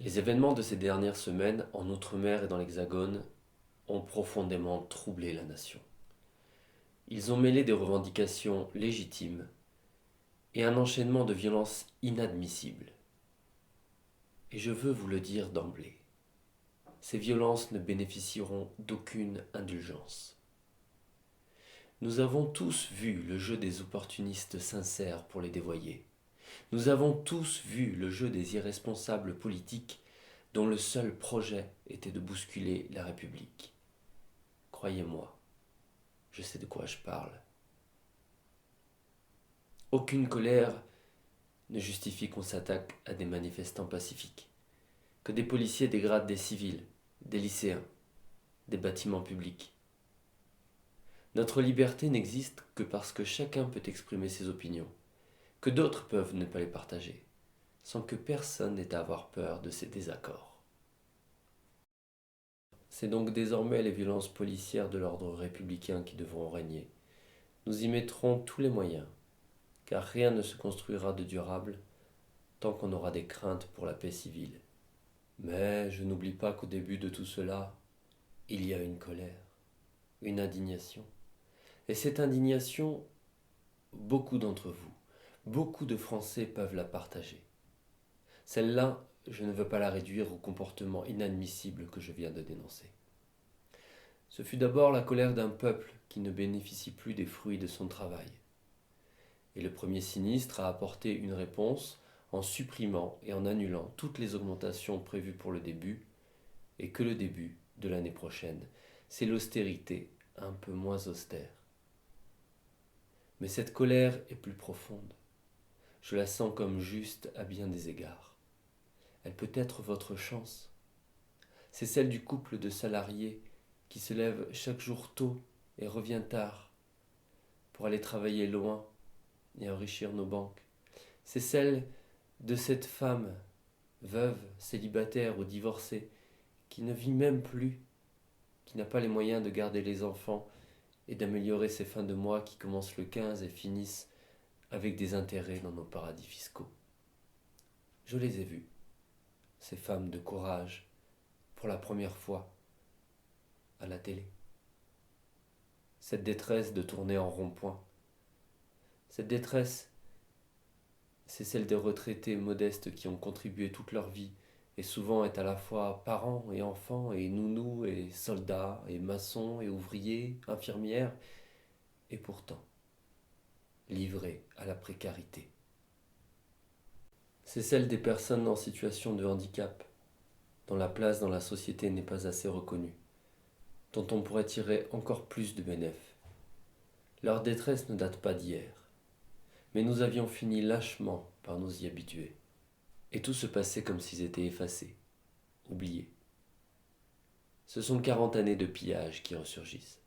Les événements de ces dernières semaines en Outre-mer et dans l'Hexagone ont profondément troublé la nation. Ils ont mêlé des revendications légitimes et un enchaînement de violences inadmissibles. Et je veux vous le dire d'emblée, ces violences ne bénéficieront d'aucune indulgence. Nous avons tous vu le jeu des opportunistes sincères pour les dévoyer. Nous avons tous vu le jeu des irresponsables politiques dont le seul projet était de bousculer la République. Croyez-moi, je sais de quoi je parle. Aucune colère ne justifie qu'on s'attaque à des manifestants pacifiques, que des policiers dégradent des civils, des lycéens, des bâtiments publics. Notre liberté n'existe que parce que chacun peut exprimer ses opinions, que d'autres peuvent ne pas les partager, sans que personne n'ait à avoir peur de ses désaccords. C'est donc désormais les violences policières de l'ordre républicain qui devront régner. Nous y mettrons tous les moyens, car rien ne se construira de durable tant qu'on aura des craintes pour la paix civile. Mais je n'oublie pas qu'au début de tout cela, il y a une colère, une indignation. Et cette indignation, beaucoup d'entre vous, beaucoup de Français peuvent la partager. Celle-là, je ne veux pas la réduire au comportement inadmissible que je viens de dénoncer. Ce fut d'abord la colère d'un peuple qui ne bénéficie plus des fruits de son travail. Et le premier sinistre a apporté une réponse en supprimant et en annulant toutes les augmentations prévues pour le début, et que le début de l'année prochaine, c'est l'austérité un peu moins austère. Mais cette colère est plus profonde. Je la sens comme juste à bien des égards. Elle peut être votre chance. C'est celle du couple de salariés qui se lève chaque jour tôt et revient tard pour aller travailler loin et enrichir nos banques. C'est celle de cette femme, veuve, célibataire ou divorcée, qui ne vit même plus, qui n'a pas les moyens de garder les enfants et d'améliorer ses fins de mois qui commencent le 15 et finissent avec des intérêts dans nos paradis fiscaux. Je les ai vues, ces femmes de courage, pour la première fois, à la télé. Cette détresse de tourner en rond-point. Cette détresse, c'est celle des retraités modestes qui ont contribué toute leur vie et souvent est à la fois parents et enfants et nounous et soldats et maçons et ouvriers, infirmières et pourtant livrés à la précarité. C'est celle des personnes en situation de handicap, dont la place dans la société n'est pas assez reconnue, dont on pourrait tirer encore plus de bénéfices. Leur détresse ne date pas d'hier, mais nous avions fini lâchement par nous y habituer. Et tout se passait comme s'ils étaient effacés, oubliés. Ce sont 40 années de pillage qui ressurgissent.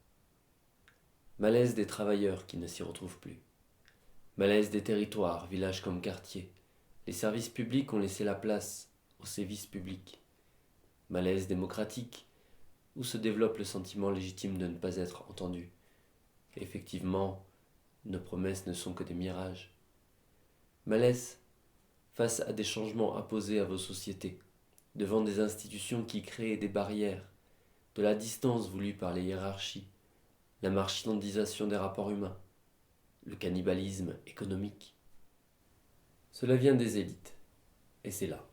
Malaise des travailleurs qui ne s'y retrouvent plus. Malaise des territoires, villages comme quartiers. Les services publics ont laissé la place aux sévices publics. Malaise démocratique, où se développe le sentiment légitime de ne pas être entendu. Et effectivement, nos promesses ne sont que des mirages. Malaise face à des changements imposés à vos sociétés, devant des institutions qui créent des barrières, de la distance voulue par les hiérarchies, la marchandisation des rapports humains, le cannibalisme économique. Cela vient des élites, et c'est là,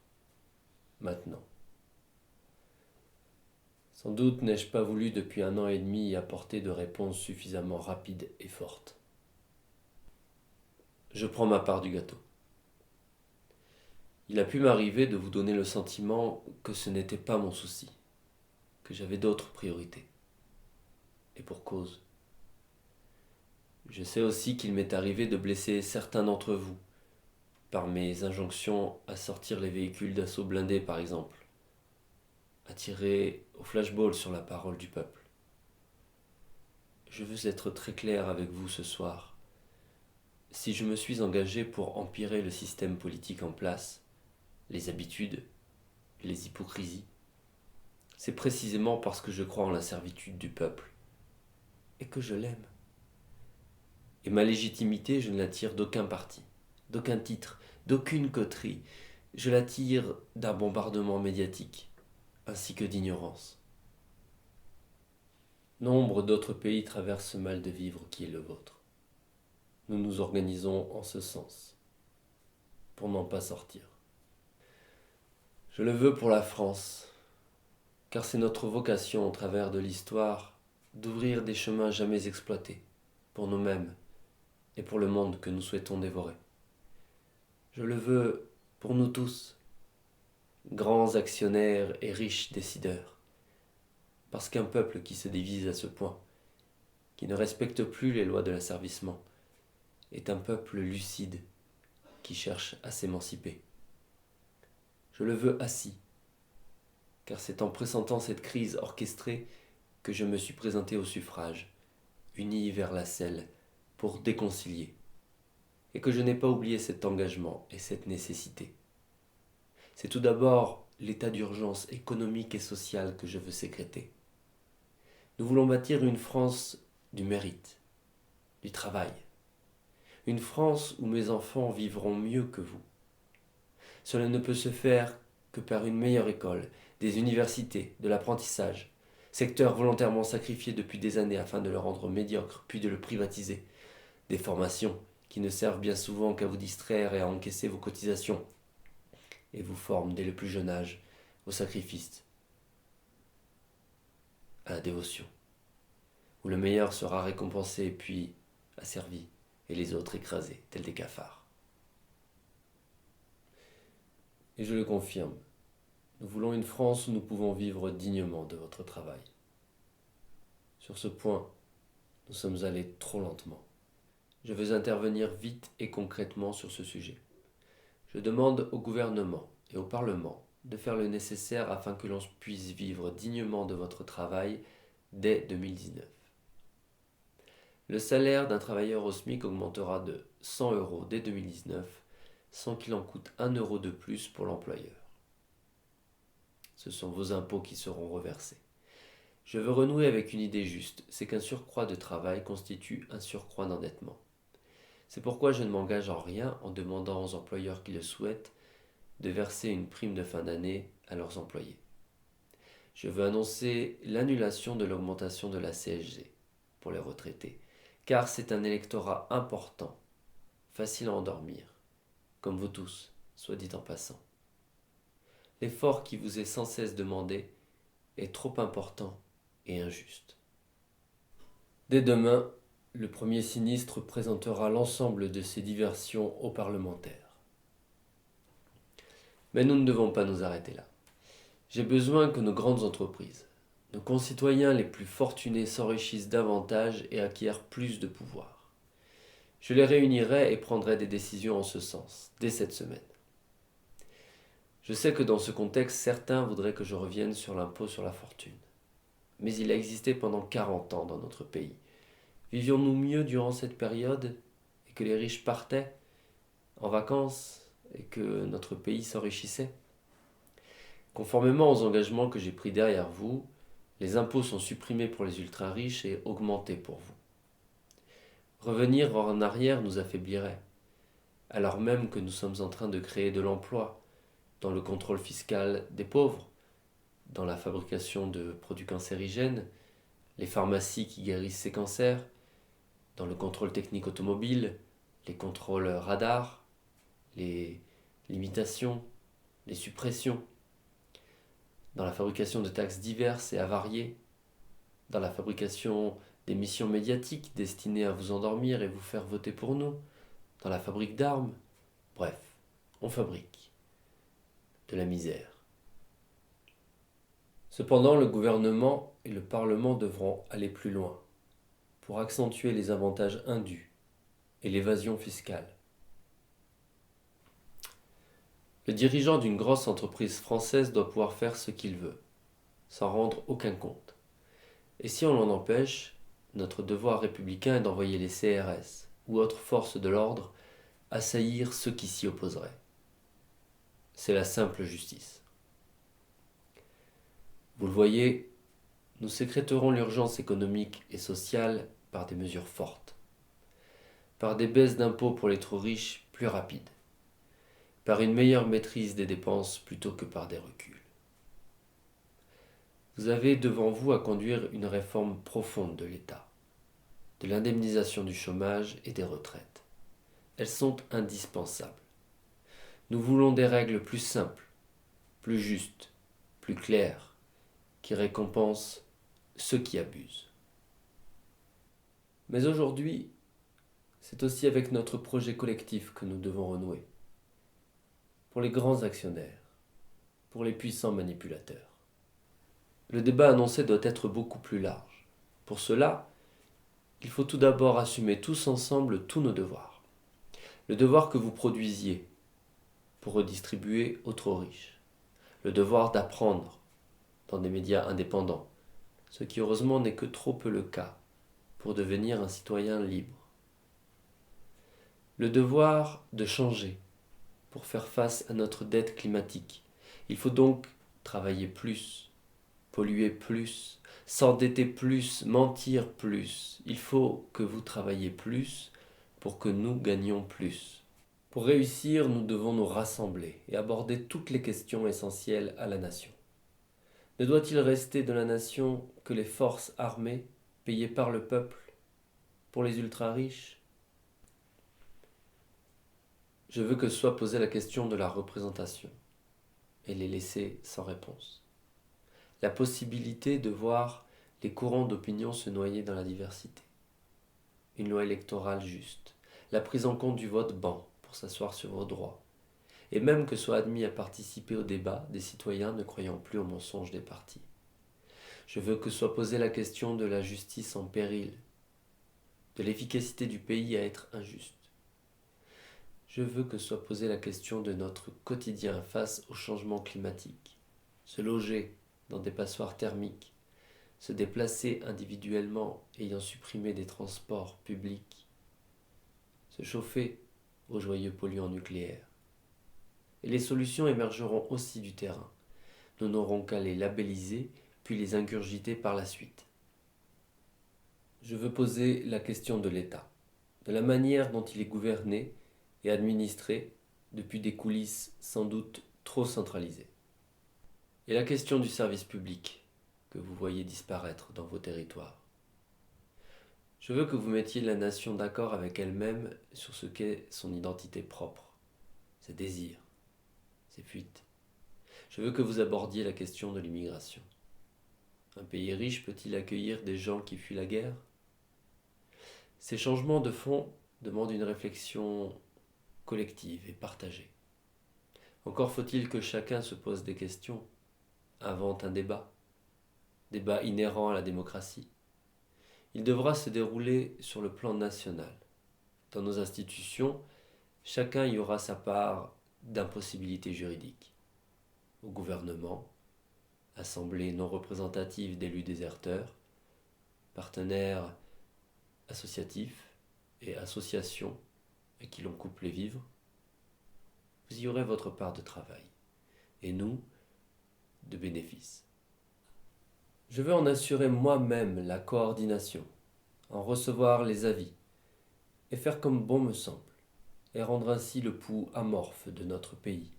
maintenant. Sans doute n'ai-je pas voulu depuis 1 an et demi y apporter de réponses suffisamment rapides et fortes. Je prends ma part du gâteau. Il a pu m'arriver de vous donner le sentiment que ce n'était pas mon souci, que j'avais d'autres priorités. Et pour cause. Je sais aussi qu'il m'est arrivé de blesser certains d'entre vous, par mes injonctions à sortir les véhicules d'assaut blindés par exemple, à tirer au flashball sur la parole du peuple. Je veux être très clair avec vous ce soir. Si je me suis engagé pour empirer le système politique en place, les habitudes, les hypocrisies, c'est précisément parce que je crois en la servitude du peuple et que je l'aime. Et ma légitimité, je ne la tire d'aucun parti, d'aucun titre, d'aucune coterie, Je la tire d'un bombardement médiatique, ainsi que d'ignorance. Nombre d'autres pays traversent ce mal de vivre qui est le vôtre. Nous nous organisons en ce sens, pour n'en pas sortir. Je le veux pour la France, car c'est notre vocation au travers de l'histoire d'ouvrir des chemins jamais exploités, pour nous-mêmes et pour le monde que nous souhaitons dévorer. Je le veux pour nous tous, grands actionnaires et riches décideurs, parce qu'un peuple qui se divise à ce point, qui ne respecte plus les lois de l'asservissement, est un peuple lucide qui cherche à s'émanciper. Je le veux assis, car c'est en pressentant cette crise orchestrée que je me suis présenté au suffrage, uni vers la selle, pour déconcilier, et que je n'ai pas oublié cet engagement et cette nécessité. C'est tout d'abord l'état d'urgence économique et sociale que je veux sécréter. Nous voulons bâtir une France du mérite, du travail, une France où mes enfants vivront mieux que vous. Cela ne peut se faire que par une meilleure école, des universités, de l'apprentissage, secteur volontairement sacrifié depuis des années afin de le rendre médiocre, puis de le privatiser, des formations qui ne servent bien souvent qu'à vous distraire et à encaisser vos cotisations, et vous forment dès le plus jeune âge au sacrifice, à la dévotion, où le meilleur sera récompensé puis asservi, et les autres écrasés, tels des cafards. Et je le confirme, nous voulons une France où nous pouvons vivre dignement de votre travail. Sur ce point, nous sommes allés trop lentement. Je veux intervenir vite et concrètement sur ce sujet. Je demande au gouvernement et au Parlement de faire le nécessaire afin que l'on puisse vivre dignement de votre travail dès 2019. Le salaire d'un travailleur au SMIC augmentera de 100 € dès 2019, sans qu'il en coûte 1 € de plus pour l'employeur. Ce sont vos impôts qui seront reversés. Je veux renouer avec une idée juste, c'est qu'un surcroît de travail constitue un surcroît d'endettement. C'est pourquoi je ne m'engage en rien en demandant aux employeurs qui le souhaitent de verser une prime de fin d'année à leurs employés. Je veux annoncer l'annulation de l'augmentation de la CSG pour les retraités, car c'est un électorat important, facile à endormir, comme vous tous, soit dit en passant. L'effort qui vous est sans cesse demandé est trop important et injuste. Dès demain, le premier sinistre présentera l'ensemble de ses diversions aux parlementaires. Mais nous ne devons pas nous arrêter là. J'ai besoin que nos grandes entreprises, nos concitoyens les plus fortunés s'enrichissent davantage et acquièrent plus de pouvoir. Je les réunirai et prendrai des décisions en ce sens, dès cette semaine. Je sais que dans ce contexte, certains voudraient que je revienne sur l'impôt sur la fortune. Mais il a existé pendant 40 ans dans notre pays. Vivions-nous mieux durant cette période et que les riches partaient en vacances et que notre pays s'enrichissait? Conformément aux engagements que j'ai pris derrière vous, les impôts sont supprimés pour les ultra-riches et augmentés pour vous. Revenir en arrière nous affaiblirait, alors même que nous sommes en train de créer de l'emploi dans le contrôle fiscal des pauvres, dans la fabrication de produits cancérigènes, les pharmacies qui guérissent ces cancers, dans le contrôle technique automobile, les contrôles radars, les limitations, les suppressions, dans la fabrication de taxes diverses et avariées, dans la fabrication d'émissions médiatiques destinées à vous endormir et vous faire voter pour nous, dans la fabrique d'armes. Bref, on fabrique de la misère. Cependant, le gouvernement et le Parlement devront aller plus loin pour accentuer les avantages indus et l'évasion fiscale. Le dirigeant d'une grosse entreprise française doit pouvoir faire ce qu'il veut, sans rendre aucun compte. Et si on l'en empêche, notre devoir républicain est d'envoyer les CRS ou autres forces de l'ordre assaillir ceux qui s'y opposeraient. C'est la simple justice. Vous le voyez, nous sécréterons l'urgence économique et sociale par des mesures fortes, par des baisses d'impôts pour les trop riches plus rapides, par une meilleure maîtrise des dépenses plutôt que par des reculs. Vous avez devant vous à conduire une réforme profonde de l'État, de l'indemnisation du chômage et des retraites. Elles sont indispensables. Nous voulons des règles plus simples, plus justes, plus claires, qui récompensent ceux qui abusent. Mais aujourd'hui, c'est aussi avec notre projet collectif que nous devons renouer. Pour les grands actionnaires, pour les puissants manipulateurs. Le débat annoncé doit être beaucoup plus large. Pour cela, il faut tout d'abord assumer tous ensemble tous nos devoirs. Le devoir que vous produisiez pour redistribuer aux trop riches. Le devoir d'apprendre dans des médias indépendants, ce qui heureusement n'est que trop peu le cas pour devenir un citoyen libre. Le devoir de changer pour faire face à notre dette climatique. Il faut donc travailler plus, polluer plus, s'endetter plus, mentir plus. Il faut que vous travailliez plus pour que nous gagnions plus. Pour réussir, nous devons nous rassembler et aborder toutes les questions essentielles à la nation. Ne doit-il rester de la nation que les forces armées, payées par le peuple, pour les ultra-riches ? Je veux que soit posée la question de la représentation et les laisser sans réponse. La possibilité de voir les courants d'opinion se noyer dans la diversité. Une loi électorale juste. La prise en compte du vote banc pour s'asseoir sur vos droits. Et même que soient admis à participer au débat des citoyens ne croyant plus aux mensonges des partis. Je veux que soit posée la question de la justice en péril, de l'efficacité du pays à être injuste. Je veux que soit posée la question de notre quotidien face au changement climatique. Se loger dans des passoires thermiques, se déplacer individuellement ayant supprimé des transports publics, se chauffer aux joyeux polluants nucléaires. Et les solutions émergeront aussi du terrain. Nous n'aurons qu'à les labelliser puis les ingurgiter par la suite. Je veux poser la question de l'État, de la manière dont il est gouverné et administré depuis des coulisses sans doute trop centralisées. Et la question du service public que vous voyez disparaître dans vos territoires. Je veux que vous mettiez la nation d'accord avec elle-même sur ce qu'est son identité propre, ses désirs, ses fuites. Je veux que vous abordiez la question de l'immigration. Un pays riche peut-il accueillir des gens qui fuient la guerre ? Ces changements de fond demandent une réflexion collective et partagée. Encore faut-il que chacun se pose des questions, invente un débat inhérent à la démocratie. Il devra se dérouler sur le plan national. Dans nos institutions, chacun y aura sa part d'impossibilité juridique. Au gouvernement, assemblée non représentative d'élus déserteurs, partenaires associatifs et associations à qui l'on coupe les vivres, vous y aurez votre part de travail, et nous, de bénéfices. Je veux en assurer moi-même la coordination, en recevoir les avis, et faire comme bon me semble, et rendre ainsi le pouls amorphe de notre pays.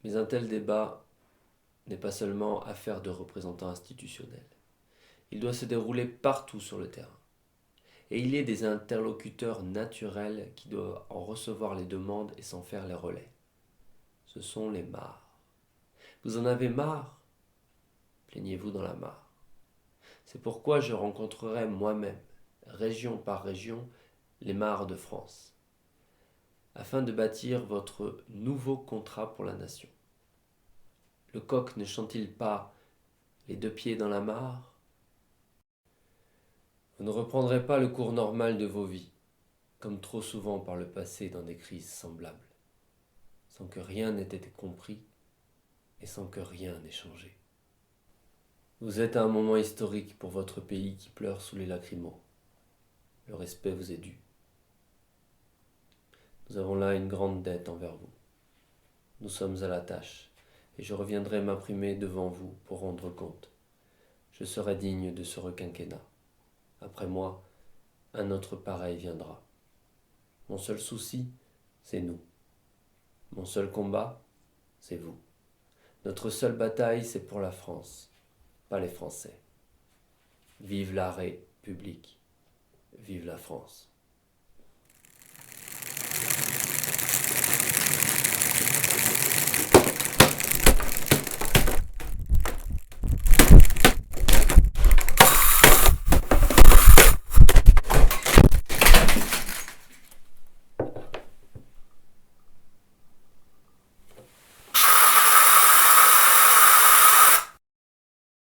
Mais un tel débat n'est pas seulement affaire de représentants institutionnels. Il doit se dérouler partout sur le terrain. Et il y a des interlocuteurs naturels qui doivent en recevoir les demandes et s'en faire les relais. Ce sont les mares. Vous en avez marre ? Plaignez-vous dans la mare. C'est pourquoi je rencontrerai moi-même, région par région, les mares de France, afin de bâtir votre nouveau contrat pour la nation. Le coq ne chante-t-il pas les deux pieds dans la mare ? Vous ne reprendrez pas le cours normal de vos vies, comme trop souvent par le passé dans des crises semblables, sans que rien n'ait été compris et sans que rien n'ait changé. Vous êtes à un moment historique pour votre pays qui pleure sous les lacrymos. Le respect vous est dû. Nous avons là une grande dette envers vous. Nous sommes à la tâche, et je reviendrai m'imprimer devant vous pour rendre compte. Je serai digne de ce requinquennat. Après moi, un autre pareil viendra. Mon seul souci, c'est nous. Mon seul combat, c'est vous. Notre seule bataille, c'est pour la France, pas les Français. Vive la République, vive la France.